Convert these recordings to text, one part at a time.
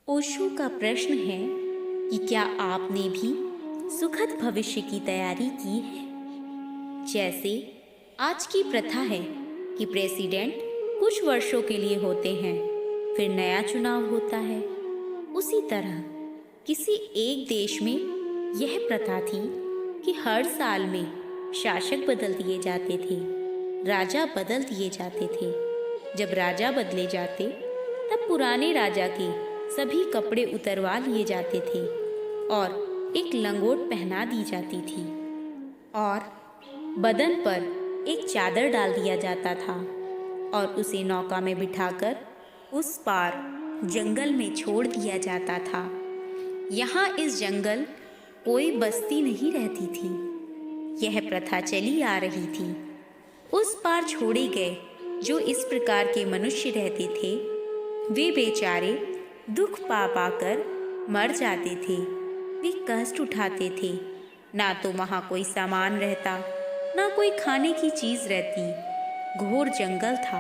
ओशो का प्रश्न है कि क्या आपने भी सुखद भविष्य की तैयारी की है। जैसे आज की प्रथा है कि प्रेसिडेंट कुछ वर्षों के लिए होते हैं, फिर नया चुनाव होता है। उसी तरह किसी एक देश में यह प्रथा थी कि हर साल में शासक बदल दिए जाते थे, राजा बदल दिए जाते थे। जब राजा बदले जाते तब पुराने राजा के सभी कपड़े उतरवा लिए जाते थे और एक लंगोट पहना दी जाती थी और बदन पर एक चादर डाल दिया जाता था और उसे नौका में बिठाकर उस पार जंगल में छोड़ दिया जाता था। यहाँ इस जंगल कोई बस्ती नहीं रहती थी। यह प्रथा चली आ रही थी। उस पार छोड़े गए जो इस प्रकार के मनुष्य रहते थे, वे बेचारे दुख पा पाकर मर जाते थे। वे कष्ट उठाते थे। ना तो वहाँ कोई सामान रहता, ना कोई खाने की चीज़ रहती। घोर जंगल था।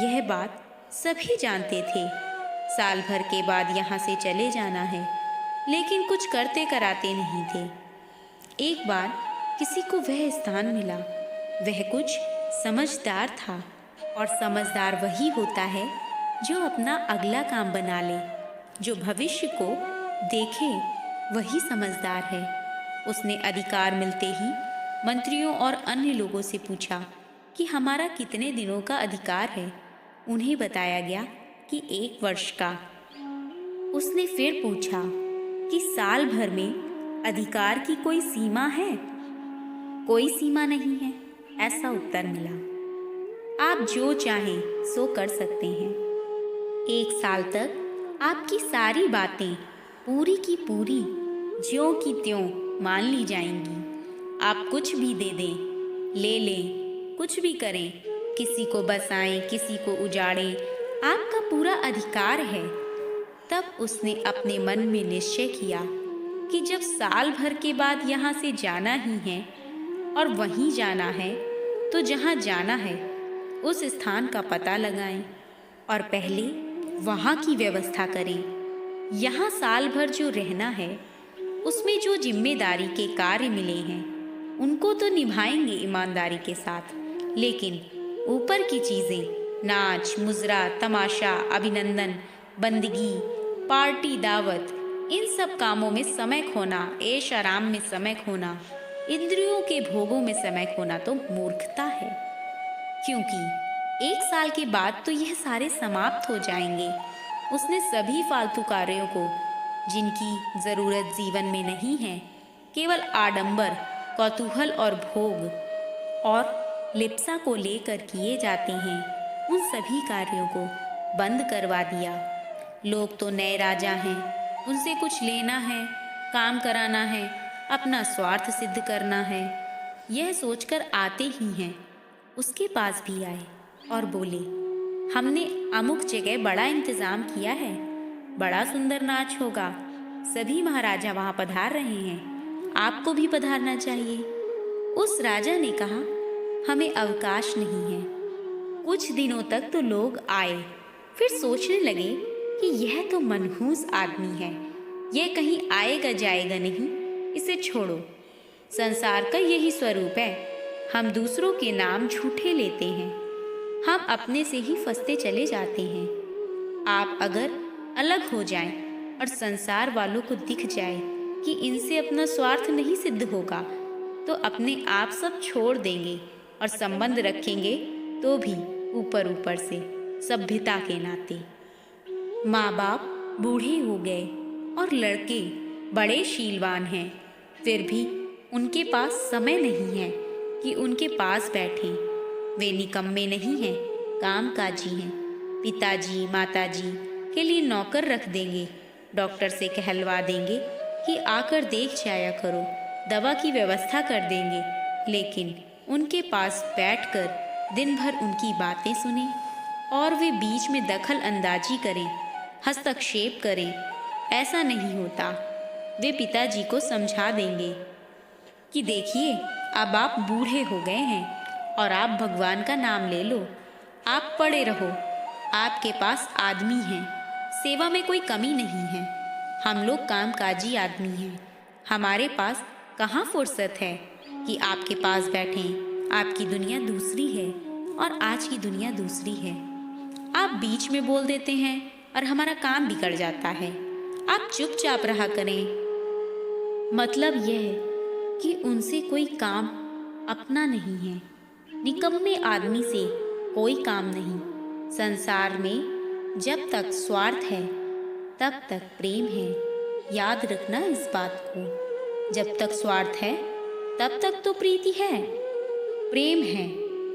यह बात सभी जानते थे। साल भर के बाद यहाँ से चले जाना है, लेकिन कुछ करते कराते नहीं थे। एक बार किसी को वह स्थान मिला। वह कुछ समझदार था और समझदार वही होता है जो अपना अगला काम बना ले, जो भविष्य को देखे, वही समझदार है। उसने अधिकार मिलते ही मंत्रियों और अन्य लोगों से पूछा कि हमारा कितने दिनों का अधिकार है। उन्हें बताया गया कि 1 वर्ष का। उसने फिर पूछा कि साल भर में अधिकार की कोई सीमा है? कोई सीमा नहीं है, ऐसा उत्तर मिला। आप जो चाहें सो कर सकते हैं। 1 साल तक आपकी सारी बातें पूरी की पूरी ज्यों की त्यों मान ली जाएंगी। आप कुछ भी दे दें, ले लें, कुछ भी करें, किसी को बसाएं, किसी को उजाड़ें, आपका पूरा अधिकार है। तब उसने अपने मन में निश्चय किया कि जब साल भर के बाद यहाँ से जाना ही है और वहीं जाना है, तो जहाँ जाना है उस स्थान का पता लगाएं और पहले वहाँ की व्यवस्था करें। यहाँ साल भर जो रहना है, उसमें जो जिम्मेदारी के कार्य मिले हैं, उनको तो निभाएंगे ईमानदारी के साथ, लेकिन ऊपर की चीज़ें, नाच, मुजरा, तमाशा, अभिनंदन, बंदगी, पार्टी, दावत, इन सब कामों में समय खोना, ऐश आराम में समय खोना, इंद्रियों के भोगों में समय खोना तो मूर्खता है। क्योंकि 1 साल के बाद तो यह सारे समाप्त हो जाएंगे। उसने सभी फालतू कार्यों को, जिनकी ज़रूरत जीवन में नहीं है, केवल आडंबर, कौतूहल और भोग और लिप्सा को लेकर किए जाते हैं, उन सभी कार्यों को बंद करवा दिया। लोग तो नए राजा हैं, उनसे कुछ लेना है, काम कराना है, अपना स्वार्थ सिद्ध करना है, यह सोचकर आते ही हैं। उसके पास भी आए और बोले, हमने अमुक जगह बड़ा इंतजाम किया है, बड़ा सुंदर नाच होगा, सभी महाराजा वहाँ पधार रहे हैं, आपको भी पधारना चाहिए। उस राजा ने कहा, हमें अवकाश नहीं है। कुछ दिनों तक तो लोग आए, फिर सोचने लगे कि यह तो मनहूस आदमी है, यह कहीं आएगा जाएगा नहीं, इसे छोड़ो। संसार का यही स्वरूप है, हम दूसरों के नाम झूठे लेते हैं, हम अपने से ही फंसते चले जाते हैं। आप अगर अलग हो जाएं और संसार वालों को दिख जाए कि इनसे अपना स्वार्थ नहीं सिद्ध होगा, तो अपने आप सब छोड़ देंगे और संबंध रखेंगे तो भी ऊपर ऊपर से, सभ्यता के नाते। माँ बाप बूढ़े हो गए और लड़के बड़े शीलवान हैं, फिर भी उनके पास समय नहीं है कि उनके पास बैठें। वे निकम्मे नहीं हैं, कामकाजी हैं। पिताजी माताजी के लिए नौकर रख देंगे, डॉक्टर से कहलवा देंगे कि आकर देख जाया करो, दवा की व्यवस्था कर देंगे, लेकिन उनके पास बैठकर दिन भर उनकी बातें सुने और वे बीच में दखल अंदाजी करें, हस्तक्षेप करें, ऐसा नहीं होता। वे पिताजी को समझा देंगे कि देखिए, अब आप बूढ़े हो गए हैं और आप भगवान का नाम ले लो, आप पड़े रहो, आपके पास आदमी हैं, सेवा में कोई कमी नहीं है। हम लोग कामकाजी आदमी हैं। हमारे पास कहाँ फुर्सत है कि आपके पास बैठें। आपकी दुनिया दूसरी है और आज की दुनिया दूसरी है। आप बीच में बोल देते हैं और हमारा काम बिगड़ जाता है। आप चुपचाप रहा करें। मतलब यह है कि उनसे कोई काम अपना नहीं है। निकम्मे आदमी से कोई काम नहीं। संसार में जब तक स्वार्थ है तब तक प्रेम है। याद रखना इस बात को। जब तक स्वार्थ है तब तक तो प्रीति है, प्रेम है।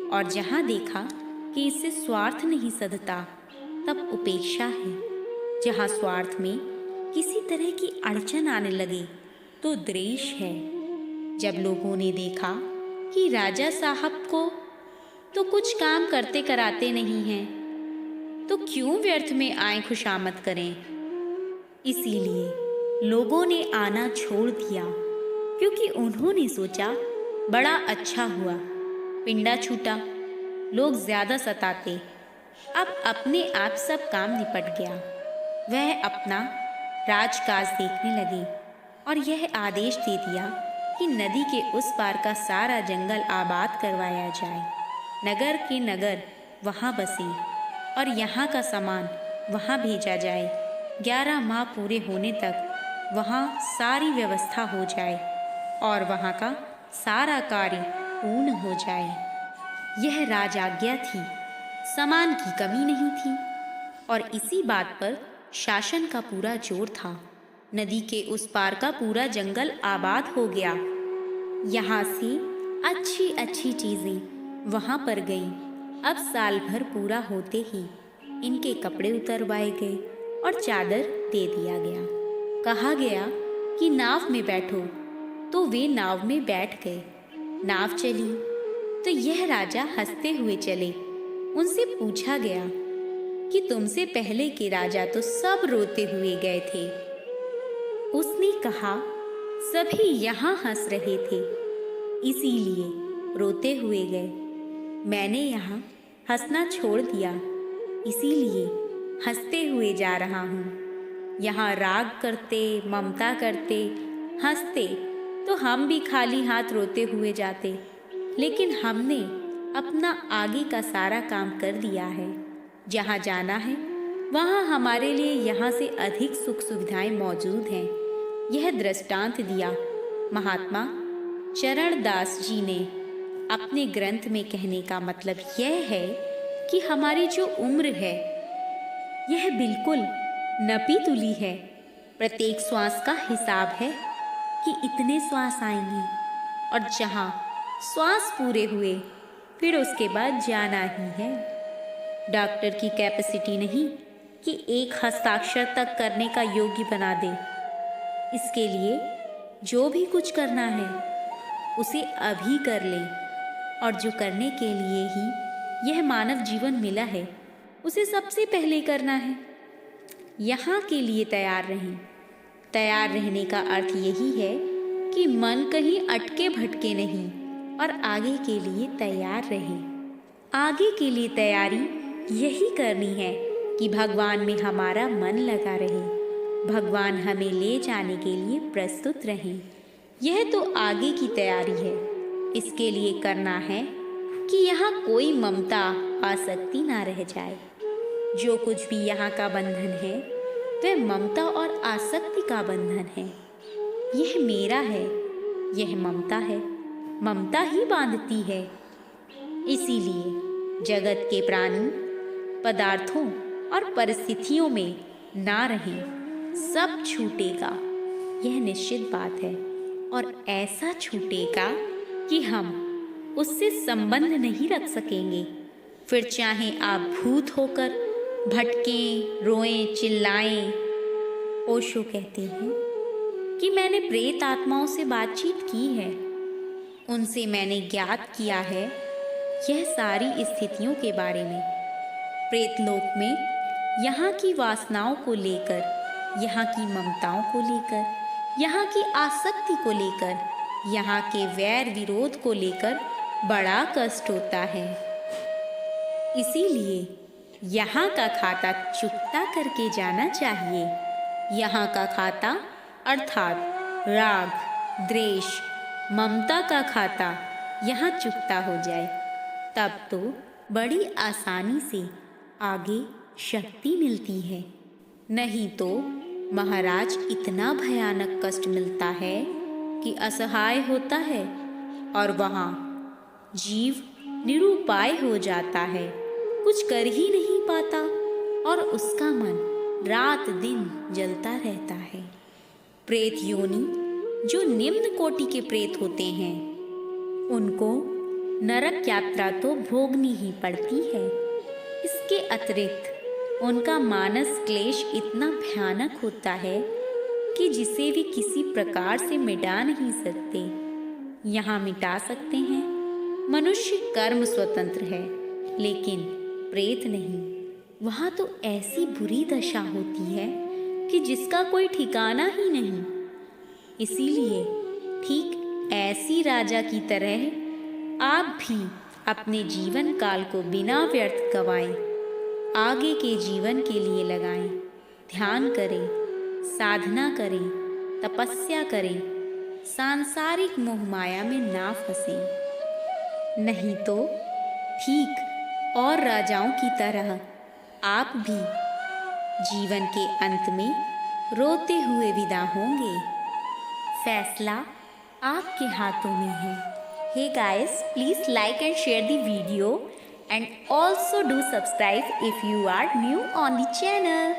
और जहाँ देखा कि इससे स्वार्थ नहीं सधता तब उपेक्षा है। जहाँ स्वार्थ में किसी तरह की अड़चन आने लगे तो द्वेष है। जब लोगों ने देखा कि राजा साहब को तो कुछ काम करते कराते नहीं हैं, तो क्यों व्यर्थ में आए खुशामद करें। इसीलिए लोगों ने आना छोड़ दिया, क्योंकि उन्होंने सोचा बड़ा अच्छा हुआ, पिंडा छूटा, लोग ज्यादा सताते। अब अपने आप सब काम निपट गया। वह अपना राजकाज देखने लगे और यह आदेश दे दिया कि नदी के उस पार का सारा जंगल आबाद करवाया जाए। नगर के नगर वहाँ बसे और यहाँ का सामान वहाँ भेजा जाए। 11 माह पूरे होने तक वहाँ सारी व्यवस्था हो जाए और वहाँ का सारा कार्य पूर्ण हो जाए। यह राजाज्ञा थी। सामान की कमी नहीं थी और इसी बात पर शासन का पूरा जोर था। नदी के उस पार का पूरा जंगल आबाद हो गया। यहाँ से अच्छी अच्छी चीजें वहाँ पर गईं। अब साल भर पूरा होते ही इनके कपड़े उतरवाए गए और चादर दे दिया गया। कहा गया कि नाव में बैठो, तो वे नाव में बैठ गए। नाव चली तो यह राजा हंसते हुए चले। उनसे पूछा गया कि तुमसे पहले के राजा तो सब रोते हुए गए थे। उसने कहा सभी यहाँ हंस रहे थे, इसीलिए रोते हुए गए। मैंने यहाँ हंसना छोड़ दिया, इसीलिए हंसते हुए जा रहा हूँ। यहाँ राग करते, ममता करते, हंसते तो हम भी खाली हाथ रोते हुए जाते। लेकिन हमने अपना आगे का सारा काम कर दिया है। जहाँ जाना है वहाँ हमारे लिए यहाँ से अधिक सुख सुविधाएं मौजूद हैं। यह दृष्टांत दिया महात्मा चरणदास जी ने अपने ग्रंथ में। कहने का मतलब यह है कि हमारी जो उम्र है यह बिल्कुल नपी तुली है। प्रत्येक श्वास का हिसाब है कि इतने श्वास आएंगे और जहाँ श्वास पूरे हुए फिर उसके बाद जाना ही है। डॉक्टर की कैपेसिटी नहीं कि एक हस्ताक्षर तक करने का योग्य बना दे। इसके लिए जो भी कुछ करना है उसे अभी कर ले, और जो करने के लिए ही यह मानव जीवन मिला है उसे सबसे पहले करना है। यहाँ के लिए तैयार रहें। तैयार रहने का अर्थ यही है कि मन कहीं अटके भटके नहीं और आगे के लिए तैयार रहे। आगे के लिए तैयारी यही करनी है कि भगवान में हमारा मन लगा रहे, भगवान हमें ले जाने के लिए प्रस्तुत रहें। यह तो आगे की तैयारी है। इसके लिए करना है कि यहाँ कोई ममता आसक्ति ना रह जाए। जो कुछ भी यहाँ का बंधन है वह ममता और आसक्ति का बंधन है। यह मेरा है, यह ममता है। ममता ही बांधती है। इसीलिए जगत के प्राणी पदार्थों और परिस्थितियों में ना रहें। सब छूटेगा, यह निश्चित बात है। और ऐसा छूटेगा कि हम उससे संबंध नहीं रख सकेंगे। फिर चाहे आप भूत होकर भटकें, रोएं, चिल्लाएं। ओशो कहते हैं कि मैंने प्रेत आत्माओं से बातचीत की है। उनसे मैंने ज्ञात किया है यह सारी स्थितियों के बारे में। प्रेतलोक में यहाँ की वासनाओं को लेकर, यहाँ की ममताओं को लेकर, यहाँ की आसक्ति को लेकर, यहाँ के वैर विरोध को लेकर बड़ा कष्ट होता है। इसीलिए यहाँ का खाता चुकता करके जाना चाहिए। यहाँ का खाता अर्थात राग, द्वेष, ममता का खाता यहाँ चुकता हो जाए, तब तो बड़ी आसानी से आगे शक्ति मिलती है। नहीं तो महाराज इतना भयानक कष्ट मिलता है कि असहाय होता है और वहाँ जीव निरुपाय हो जाता है, कुछ कर ही नहीं पाता और उसका मन रात दिन जलता रहता है। प्रेत योनि जो निम्न कोटि के प्रेत होते हैं, उनको नरक यात्रा तो भोगनी ही पड़ती है। इसके अतिरिक्त उनका मानस क्लेश इतना भयानक होता है कि जिसे वे किसी प्रकार से मिटा नहीं सकते। यहाँ मिटा सकते हैं, मनुष्य कर्म स्वतंत्र है, लेकिन प्रेत नहीं। वहाँ तो ऐसी बुरी दशा होती है कि जिसका कोई ठिकाना ही नहीं। इसीलिए ठीक ऐसी राजा की तरह आप भी अपने जीवन काल को बिना व्यर्थ गवाएं, आगे के जीवन के लिए लगाएं, ध्यान करें, साधना करें, तपस्या करें, सांसारिक मोह माया में ना फंसें। नहीं तो ठीक और राजाओं की तरह आप भी जीवन के अंत में रोते हुए विदा होंगे। फैसला आपके हाथों में है। Hey guys, please like and share the video and also do subscribe if you are new on the channel.